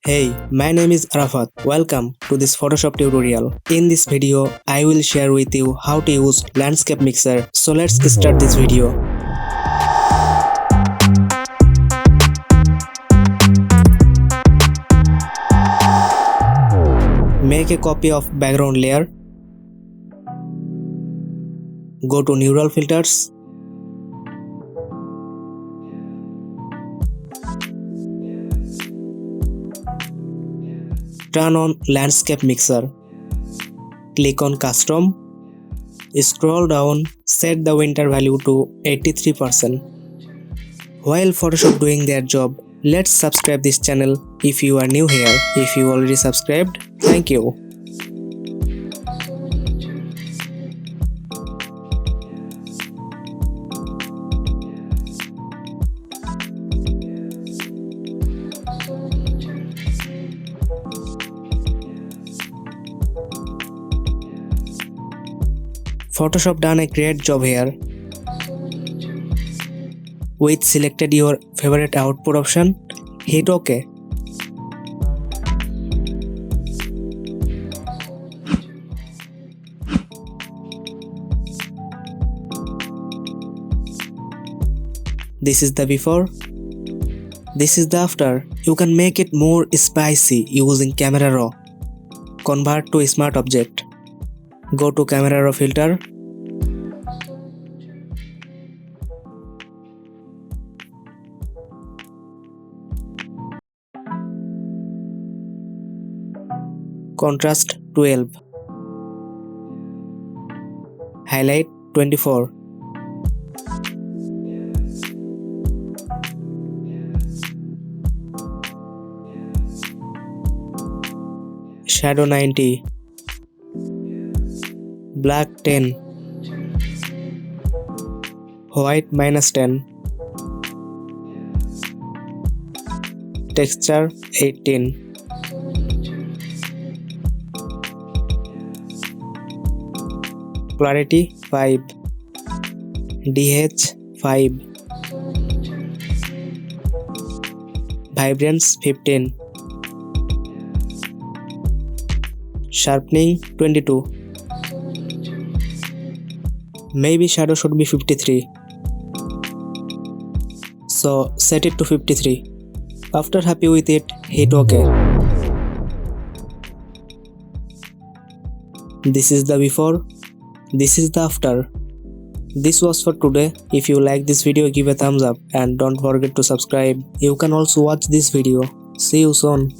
Hey, my name is Arafat. Welcome to this Photoshop tutorial. In this video, I will share with you how to use Landscape Mixer. So let's start this video. Make a copy of background layer. Go to Neural Filters. Turn on Landscape Mixer. Click on Custom. Scroll down, set the winter value to 83%. While Photoshop doing their job, let's subscribe this channel if you are new here. If you already subscribed, thank you. Photoshop done a great job here. With selected your favorite output option, hit OK. This is the before. This is the after. You can make it more spicy using Camera Raw. Convert to Smart Object. Go to Camera Raw filter. Contrast 12. Highlight 24. Shadow 90. Black 10. White -10. Texture 18. Clarity 5. DH 5. Vibrance 15. Sharpening 22. Maybe shadow should be 53. So set it to 53. After happy with it, hit OK. This is the before. This is the after. This was for today. If you like this video, give a thumbs up and don't forget to subscribe. You can also watch this video. See you soon.